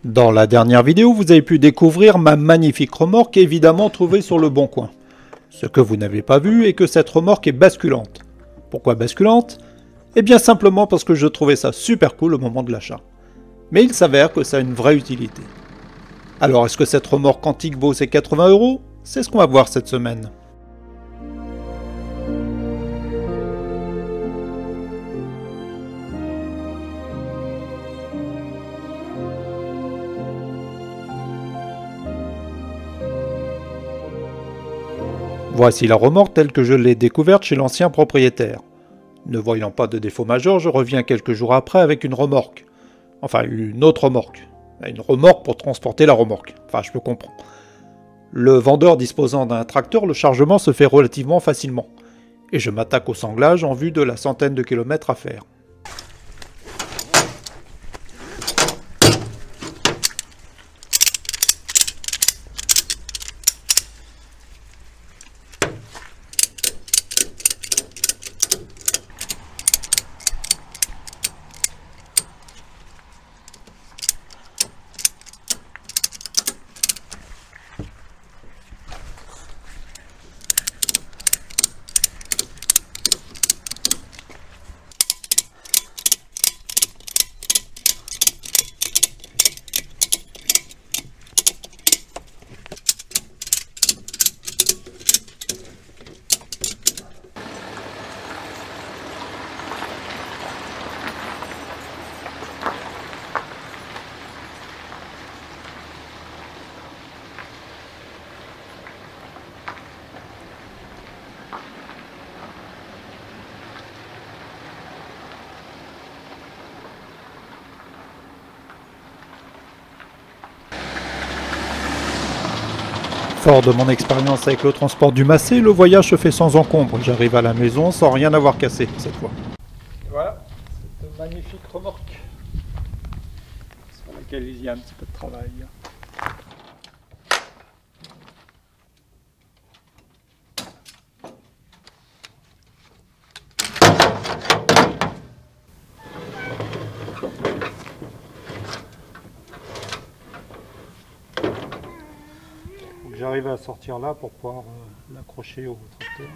Dans la dernière vidéo, vous avez pu découvrir ma magnifique remorque évidemment trouvée sur le bon coin. Ce que vous n'avez pas vu est que cette remorque est basculante. Pourquoi basculante? Eh bien simplement parce que je trouvais ça super cool au moment de l'achat. Mais il s'avère que ça a une vraie utilité. Alors est-ce que cette remorque antique vaut ses 80 €? C'est ce qu'on va voir cette semaine. Voici la remorque telle que je l'ai découverte chez l'ancien propriétaire. Ne voyant pas de défaut majeur, je reviens quelques jours après avec une remorque. Enfin, une autre remorque. Une remorque pour transporter la remorque. Enfin, je peux comprendre. Le vendeur disposant d'un tracteur, le chargement se fait relativement facilement. Et je m'attaque au sanglage en vue de la centaine de kilomètres à faire. Fort de mon expérience avec le transport du Massé, le voyage se fait sans encombre. J'arrive à la maison sans rien avoir cassé cette fois. Et voilà, cette magnifique remorque sur laquelle il y a un petit peu de travail. J'arrive à sortir là pour pouvoir l'accrocher au tracteur.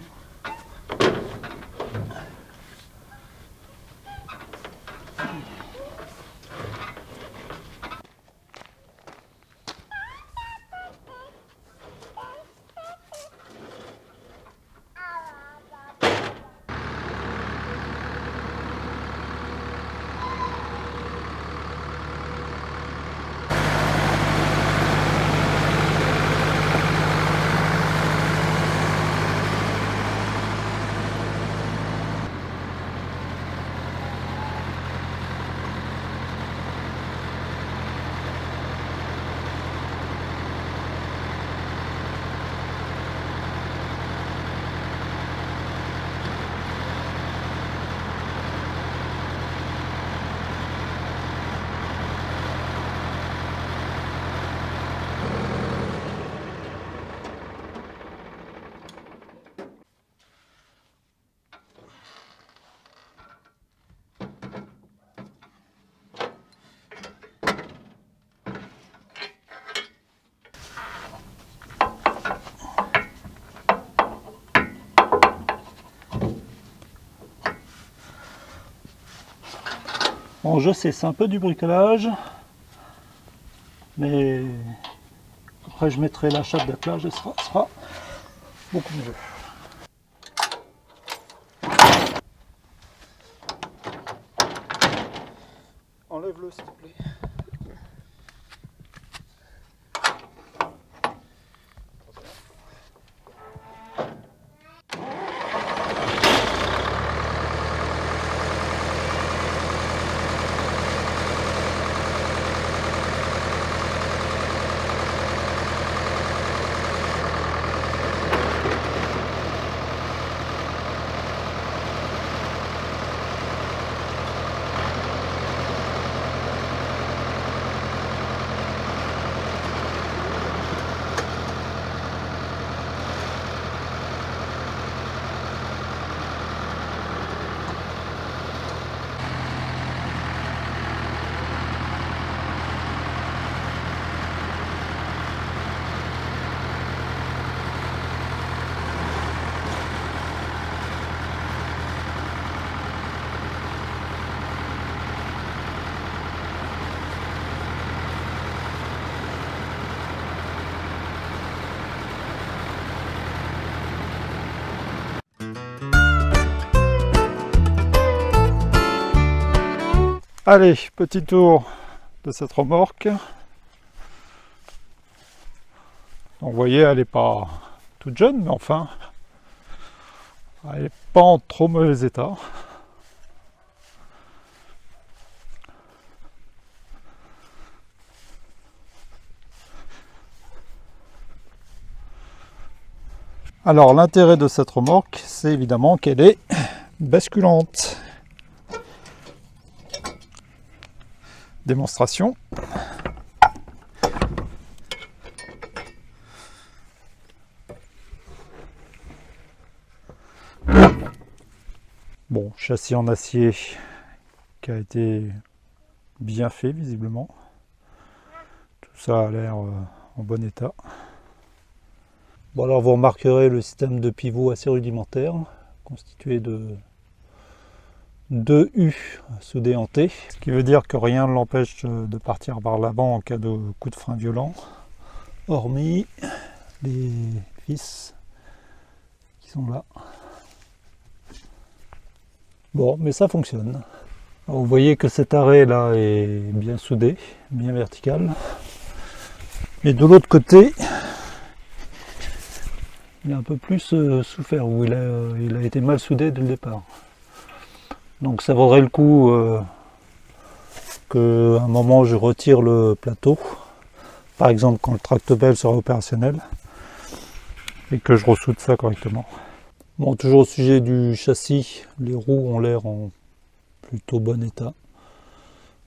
Bon, je sais, c'est un peu du bricolage, mais après je mettrai la chape d'attelage et ce sera beaucoup mieux. Enlève-le s'il te plaît. Allez, petit tour de cette remorque. Donc, vous voyez, elle n'est pas toute jeune, mais enfin, elle n'est pas en trop mauvais état. Alors, l'intérêt de cette remorque, c'est évidemment qu'elle est basculante. Démonstration. Bon, châssis en acier qui a été bien fait visiblement. Tout ça a l'air en bon état. Bon, alors vous remarquerez le système de pivot assez rudimentaire, constitué de 2 U soudés en T, ce qui veut dire que rien ne l'empêche de partir par l'avant en cas de coup de frein violent, hormis les vis qui sont là. Bon, mais ça fonctionne. Alors, vous voyez que cet arrêt là est bien soudé, bien vertical. Et de l'autre côté, il est un peu plus souffert, où il a été mal soudé dès le départ. Donc ça vaudrait le coup qu'à un moment je retire le plateau, par exemple quand le tractopelle sera opérationnel, et que je ressoude ça correctement. Bon, toujours au sujet du châssis, les roues ont l'air en plutôt bon état.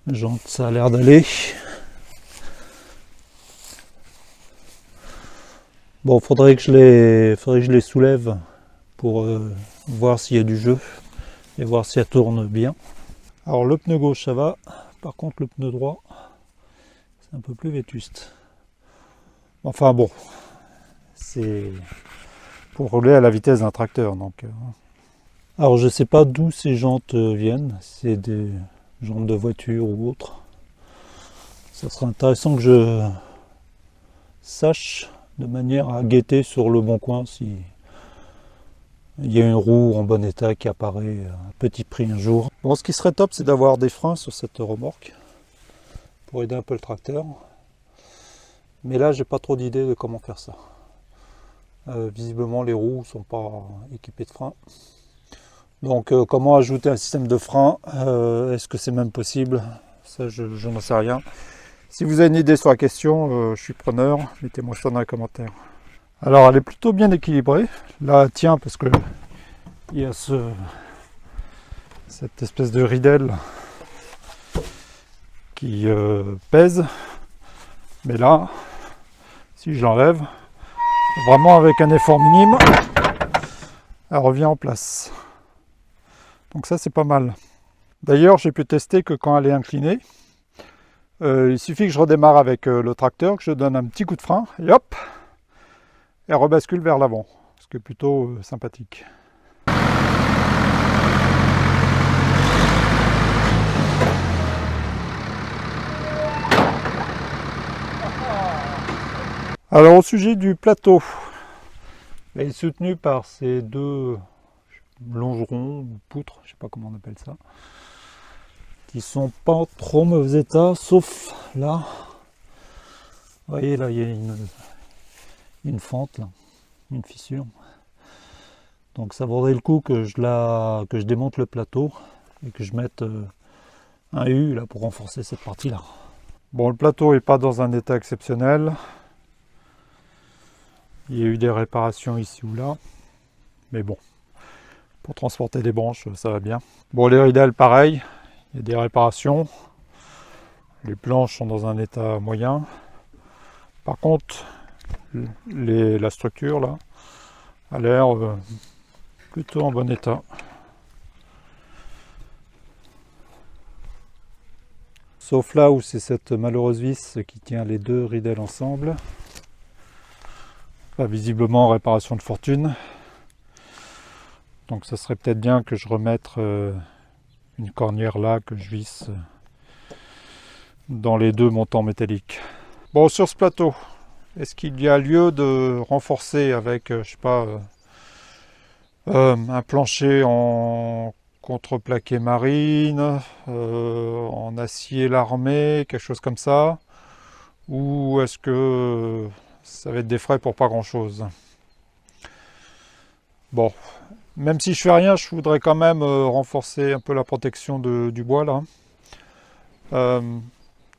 Les jantes, ça a l'air d'aller. Bon, faudrait que je les soulève pour voir s'il y a du jeu et voir si elle tourne bien. Alors le pneu gauche ça va, par contre le pneu droit c'est un peu plus vétuste. Enfin bon, c'est pour rouler à la vitesse d'un tracteur donc. Alors je sais pas d'où ces jantes viennent, c'est des jantes de voiture ou autre. Ça serait intéressant que je sache de manière à guetter sur le bon coin si il y a une roue en bon état qui apparaît à petit prix un jour. Bon, ce qui serait top, c'est d'avoir des freins sur cette remorque pour aider un peu le tracteur. Mais là, j'ai pas trop d'idées de comment faire ça. Visiblement, les roues sont pas équipées de freins. Donc, comment ajouter un système de frein? Est-ce que c'est même possible? Ça, je n'en sais rien. Si vous avez une idée sur la question, je suis preneur. Mettez-moi ça dans les commentaires. Alors elle est plutôt bien équilibrée. Là elle tient parce que il y a cette espèce de ridelle qui pèse. Mais là, si je l'enlève, vraiment avec un effort minime, elle revient en place. Donc ça c'est pas mal. D'ailleurs j'ai pu tester que quand elle est inclinée, il suffit que je redémarre avec le tracteur, que je donne un petit coup de frein et hop, elle rebascule vers l'avant, ce qui est plutôt sympathique. Alors au sujet du plateau, il est soutenu par ces 2 longerons ou poutres, je sais pas comment on appelle ça, qui sont pas en trop mauvais état, sauf là. Vous voyez là, il y a une fente, là, une fissure. Donc ça vaudrait le coup que je démonte le plateau et que je mette un U là pour renforcer cette partie-là. Bon, le plateau n'est pas dans un état exceptionnel. Il y a eu des réparations ici ou là, mais bon, pour transporter des branches, ça va bien. Bon, les ridelles, pareil, il y a des réparations. Les planches sont dans un état moyen. Par contre, la structure là a l'air plutôt en bon état. Sauf là où c'est cette malheureuse vis qui tient les 2 ridelles ensemble. Pas visiblement réparation de fortune. Donc ça serait peut-être bien que je remette une cornière là que je visse dans les 2 montants métalliques. Bon, sur ce plateau, est-ce qu'il y a lieu de renforcer avec, je sais pas, un plancher en contreplaqué marine, en acier larmé, quelque chose comme ça? Ou est-ce que ça va être des frais pour pas grand-chose? Bon, même si je fais rien, je voudrais quand même renforcer un peu la protection du bois là.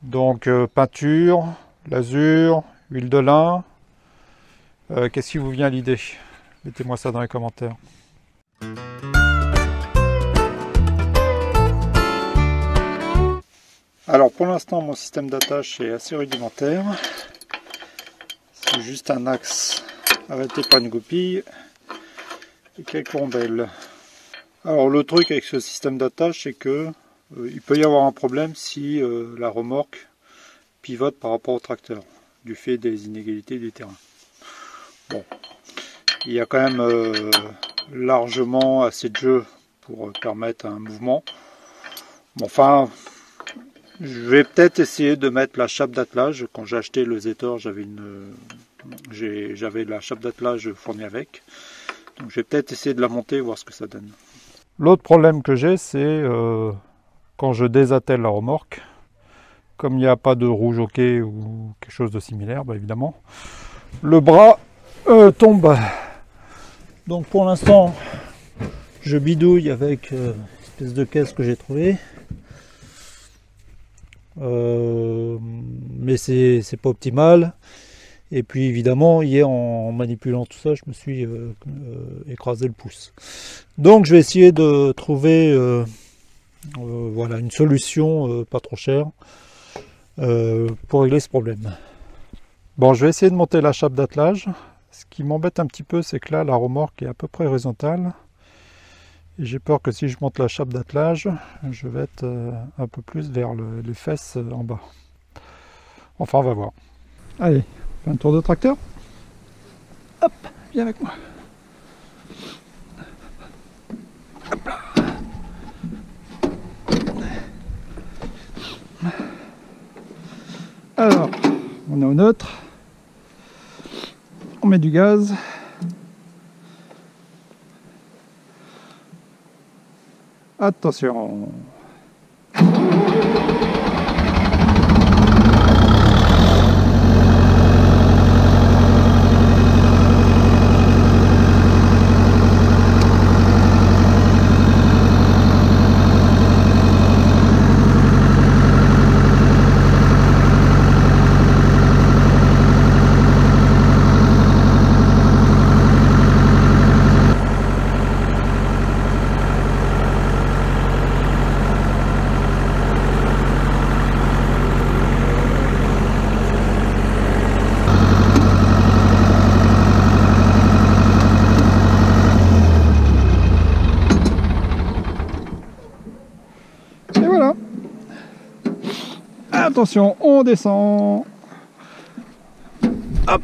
Donc peinture, lasure, huile de lin. Qu'est-ce qui vous vient à l'idée? Mettez-moi ça dans les commentaires. Alors pour l'instant mon système d'attache est assez rudimentaire. C'est juste un axe arrêté par une goupille et quelques rondelles. Alors le truc avec ce système d'attache, c'est que il peut y avoir un problème si la remorque pivote par rapport au tracteur, du fait des inégalités du terrain. Bon, il y a quand même largement assez de jeu pour permettre un mouvement. Bon, enfin, je vais peut-être essayer de mettre la chape d'attelage. Quand j'ai acheté le Zetor, j'avais la chape d'attelage fournie avec. Donc je vais peut-être essayer de la monter, voir ce que ça donne. L'autre problème que j'ai, c'est quand je désattelle la remorque. Comme il n'y a pas de roue jockey ou quelque chose de similaire, bah évidemment, le bras tombe. Donc pour l'instant, je bidouille avec une espèce de caisse que j'ai trouvée. Mais c'est pas optimal. Et puis évidemment, hier en manipulant tout ça, je me suis écrasé le pouce. Donc je vais essayer de trouver voilà, une solution pas trop chère pour régler ce problème. Bon, je vais essayer de monter la chape d'attelage. Ce qui m'embête un petit peu, c'est que là, la remorque est à peu près horizontale. Et j'ai peur que si je monte la chape d'attelage, je vais être un peu plus vers les fesses en bas. Enfin, on va voir. Allez, fais un tour de tracteur. Hop, viens avec moi. Hop là. Alors, on est au neutre. On met du gaz. Attention. Attention, on descend. Hop.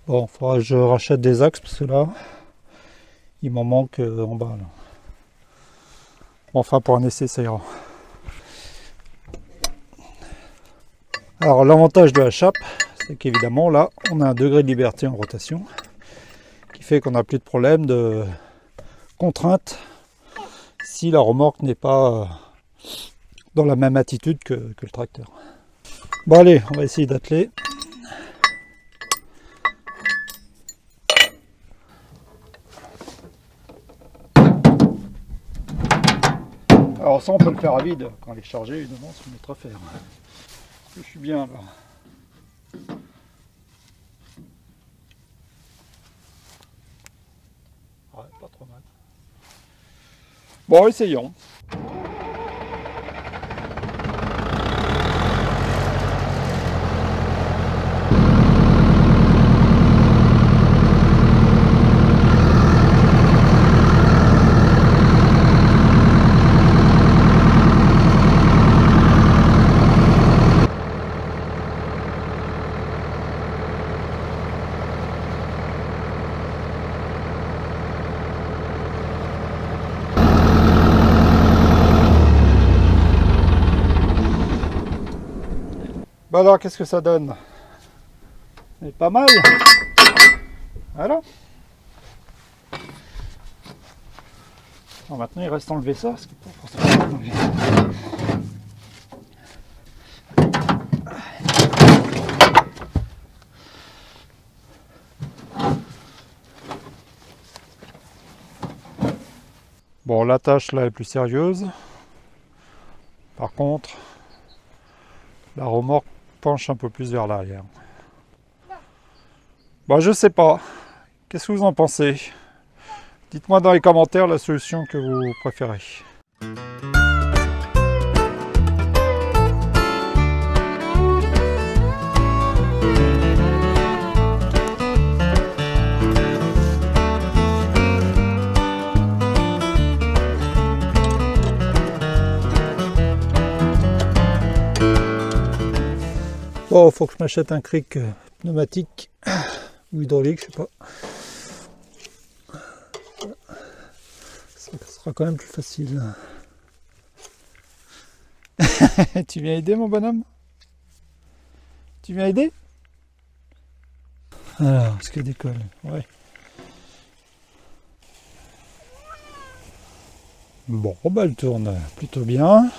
Bon, il faudra que je rachète des axes parce que là, il m'en manque en bas. Là. Enfin, pour un essai, ça ira. Alors, l'avantage de la chape, c'est qu'évidemment, là, on a un degré de liberté en rotation qui fait qu'on n'a plus de problème de contrainte si la remorque n'est pas dans la même attitude que le tracteur. Bon, allez, on va essayer d'atteler. Alors ça on peut le faire à vide, quand elle est chargée évidemment c'est une autre affaire. Je suis bien là. Ouais, pas trop mal. Bon, essayons. Bah alors, qu'est-ce que ça donne? C'est pas mal. Voilà. Alors maintenant, il reste à enlever ça, ce qui n'est pas forcément enlever. Bon, la tâche là est plus sérieuse. Par contre, la remorque penche un peu plus vers l'arrière. Bon, je sais pas. Qu'est-ce que vous en pensez? Dites-moi dans les commentaires la solution que vous préférez. Bon, faut que je m'achète un cric pneumatique ou hydraulique, je sais pas. Ça sera quand même plus facile. Tu viens aider mon bonhomme? Tu viens aider? Alors, est-ce qu'elle décolle? Ouais. Bon, bah elle tourne plutôt bien.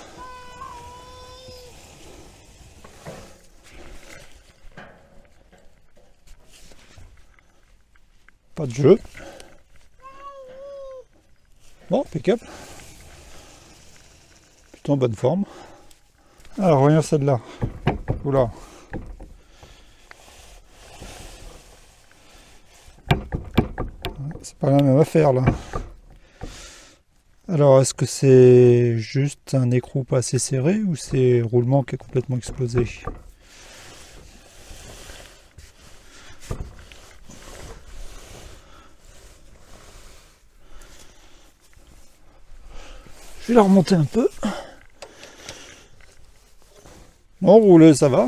Pas de jeu. Bon, pick-up. Plutôt en bonne forme. Alors, voyons celle-là. Oula. C'est pas la même affaire, là. Alors, est-ce que c'est juste un écrou pas assez serré ou c'est roulement qui est complètement explosé? Je vais la remonter un peu. Non, rouler, ça va.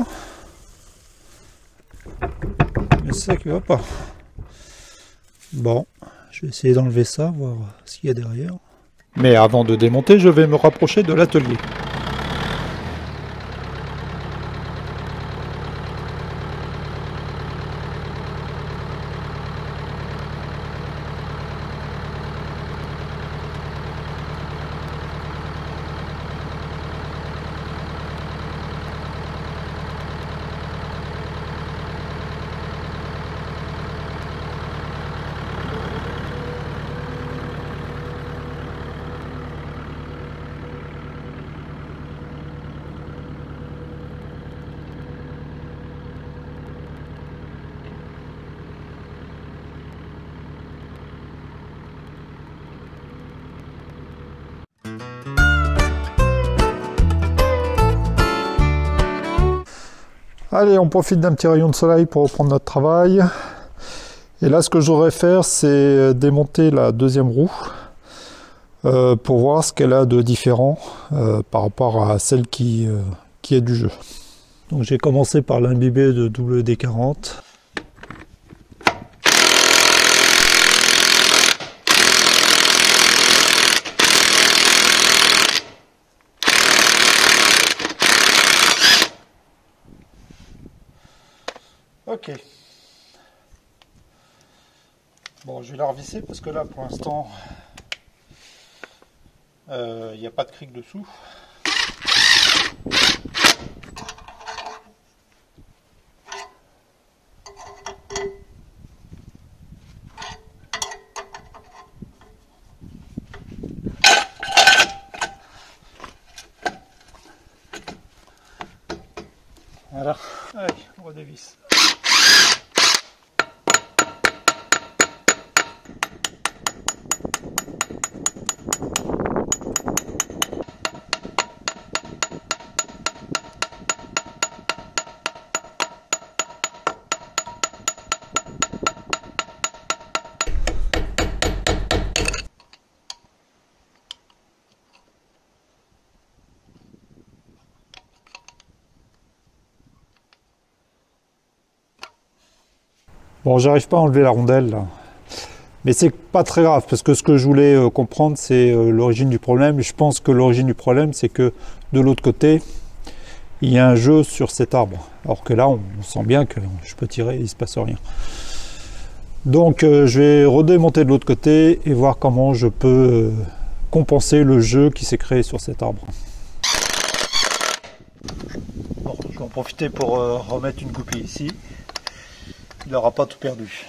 Mais c'est ça qui va pas. Bon, je vais essayer d'enlever ça, voir ce qu'il y a derrière. Mais avant de démonter, je vais me rapprocher de l'atelier. Allez, on profite d'un petit rayon de soleil pour reprendre notre travail. Et là, ce que je voudrais faire, c'est démonter la deuxième roue pour voir ce qu'elle a de différent par rapport à celle qui est du jeu. Donc j'ai commencé par l'imbiber de WD-40. Ok. Bon, je vais la revisser parce que là, pour l'instant, il n'y a pas de cric dessous. Voilà. Allez, on redévisse. Bon, j'arrive pas à enlever la rondelle là. Mais c'est pas très grave parce que ce que je voulais comprendre c'est l'origine du problème. Je pense que l'origine du problème c'est que de l'autre côté il y a un jeu sur cet arbre. Alors que là, on sent bien que je peux tirer, il ne se passe rien. Donc je vais redémonter de l'autre côté et voir comment je peux compenser le jeu qui s'est créé sur cet arbre. Bon, je vais en profiter pour remettre une goupille ici. Il n'aura pas tout perdu.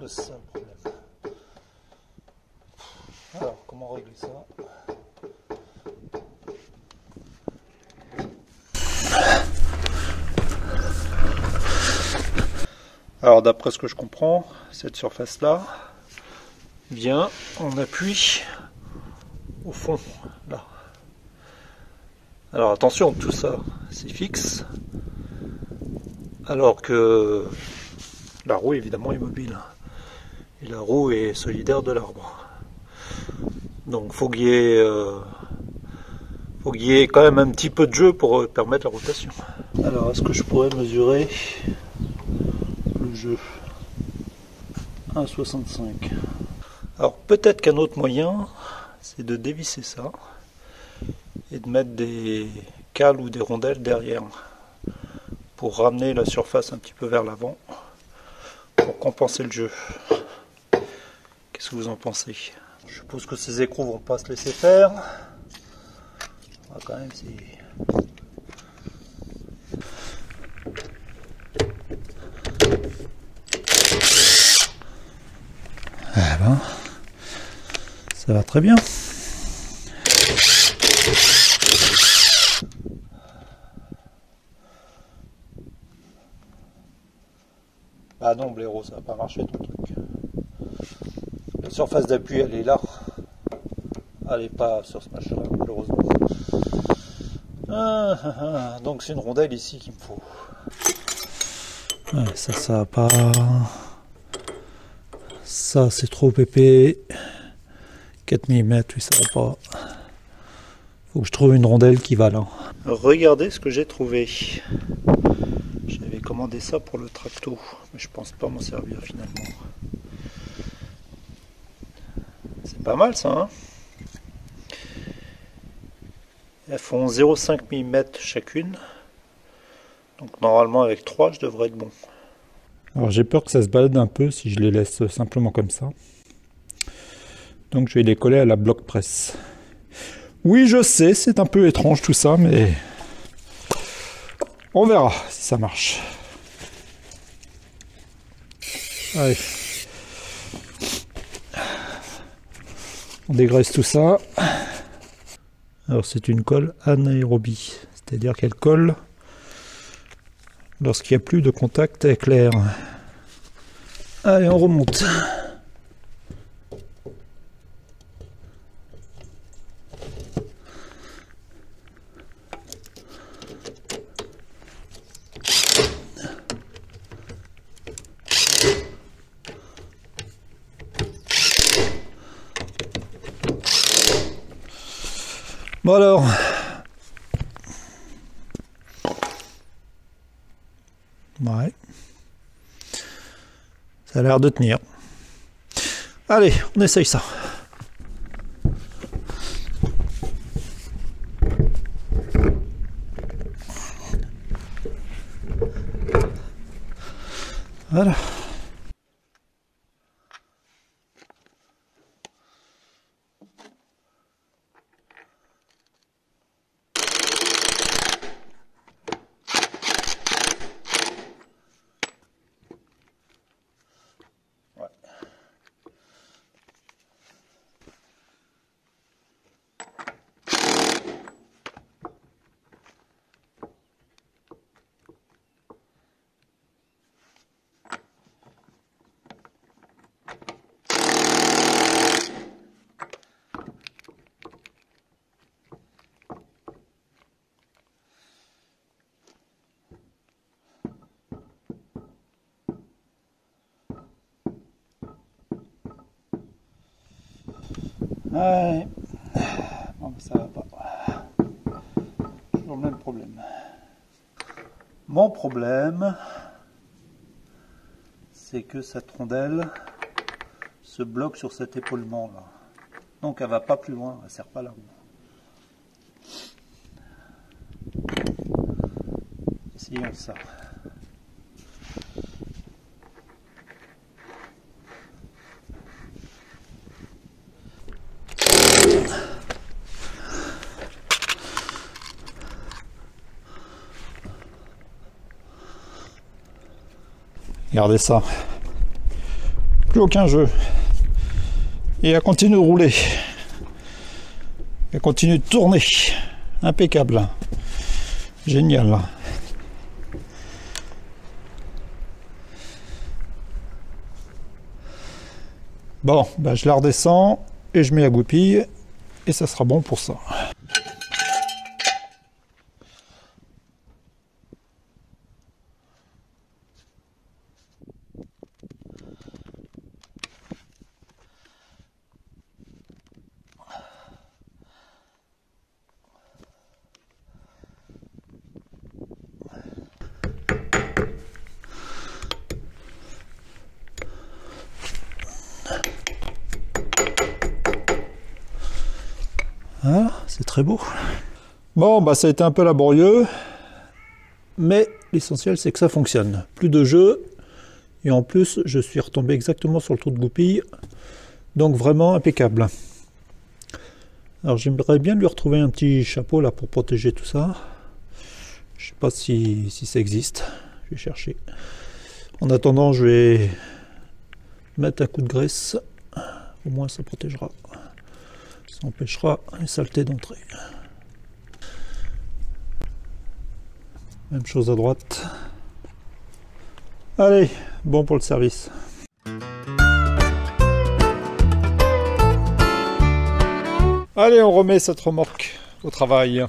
C'est ça le problème. Alors, comment régler ça? Alors, d'après ce que je comprends, cette surface-là vient en appui au fond, là. Alors, attention, tout ça, c'est fixe, alors que la roue, évidemment, est mobile. Et la roue est solidaire de l'arbre. Donc faut qu'il y ait quand même un petit peu de jeu pour permettre la rotation. Alors est-ce que je pourrais mesurer le jeu? 1,65. Alors peut-être qu'un autre moyen, c'est de dévisser ça et de mettre des cales ou des rondelles derrière pour ramener la surface un petit peu vers l'avant pour compenser le jeu. Qu'est-ce que vous en pensez? Je suppose que ces écrous vont pas se laisser faire. On va quand même essayer. Ah ben, ça va très bien. Ah non, blaireau, ça va pas marcher ton truc. La surface d'appui, elle est là. Elle n'est pas sur ce machin-là, malheureusement. Donc c'est une rondelle ici qu'il me faut. Ouais, ça va pas. Ça, c'est trop épais. 4 mm, oui, ça va pas. Faut que je trouve une rondelle qui va là. Regardez ce que j'ai trouvé. J'avais commandé ça pour le tracto, mais je pense pas m'en servir finalement. C'est pas mal ça, hein? Elles font 0,5 mm chacune. Donc normalement avec 3 je devrais être bon. Alors j'ai peur que ça se balade un peu si je les laisse simplement comme ça. Donc je vais les coller à la bloc presse. Oui je sais, c'est un peu étrange tout ça, mais on verra si ça marche. Allez. On dégraisse tout ça. Alors c'est une colle anaérobie, c'est-à-dire qu'elle colle lorsqu'il n'y a plus de contact avec l'air. Allez, on remonte. Bon alors, ouais, ça a l'air de tenir. Allez, on essaye ça. Voilà. Ouais. Bon, ça va pas. Toujours le même problème. Mon problème, c'est que cette rondelle se bloque sur cet épaulement là. Donc elle va pas plus loin, elle sert pas la roue. Essayons ça. Regardez ça. Plus aucun jeu. Et elle continue de rouler. Elle continue de tourner. Impeccable. Génial. Bon, ben je la redescends et je mets la goupille et ça sera bon pour ça. Ah, c'est très beau. Bon, bah ça a été un peu laborieux, mais l'essentiel c'est que ça fonctionne. Plus de jeu, et en plus je suis retombé exactement sur le trou de goupille, donc vraiment impeccable. Alors j'aimerais bien lui retrouver un petit chapeau là pour protéger tout ça. Je sais pas si ça existe, je vais chercher. En attendant, je vais mettre un coup de graisse, au moins ça protégera. Ça empêchera les saletés d'entrer. Même chose à droite. Allez, bon pour le service. Allez, on remet cette remorque au travail.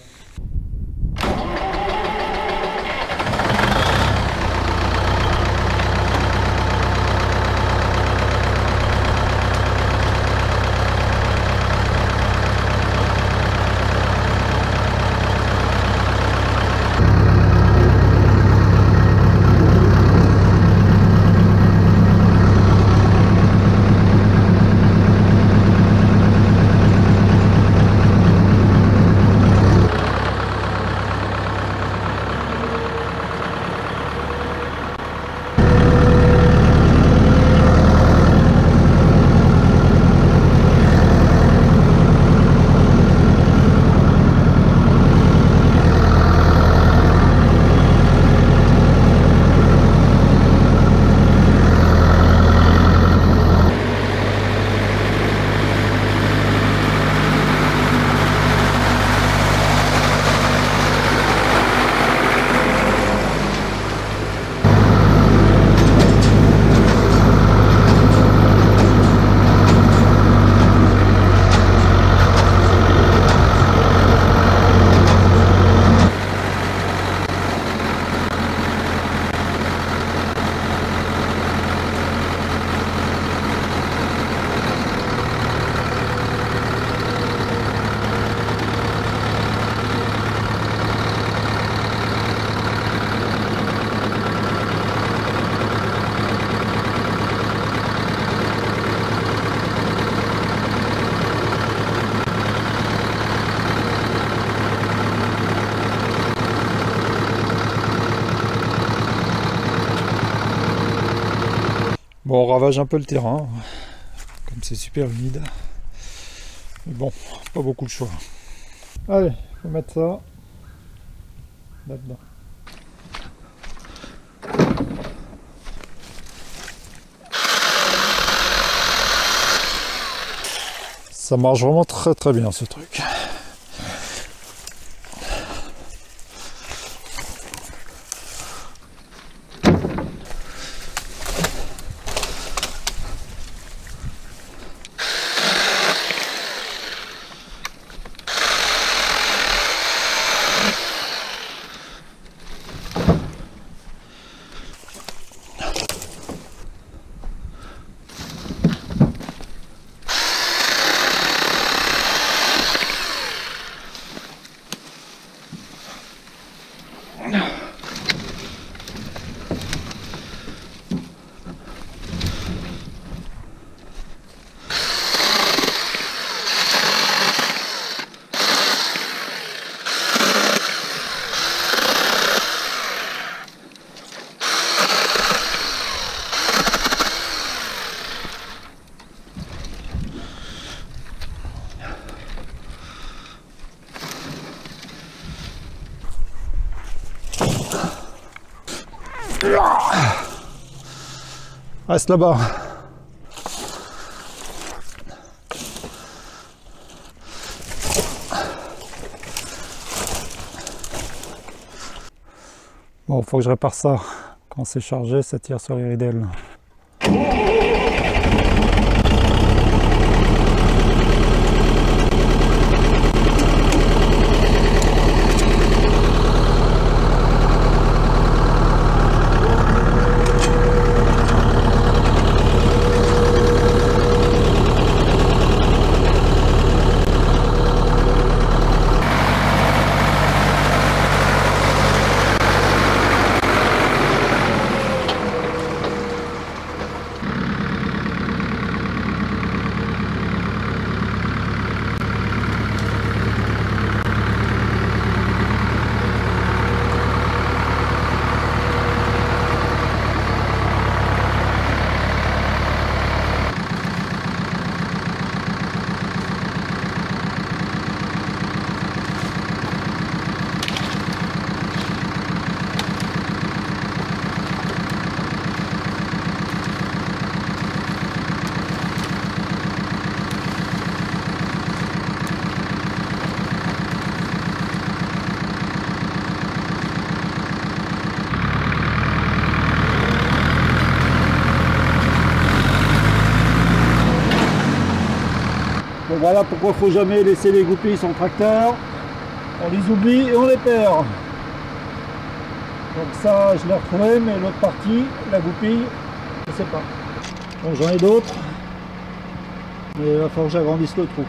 Bon, on ravage un peu le terrain, comme c'est super humide. Mais bon, pas beaucoup de choix. Allez, faut mettre ça là-dedans. Ça marche vraiment très très bien ce truc. Reste là-bas. Bon, faut que je répare ça. Quand c'est chargé, ça tire sur les ridelles. Bon, voilà pourquoi il ne faut jamais laisser les goupilles sur le tracteur. On les oublie et on les perd. Donc ça, je l'ai retrouvé, mais l'autre partie, la goupille, je ne sais pas. Donc j'en ai d'autres, mais il va falloir que j'agrandisse le trou.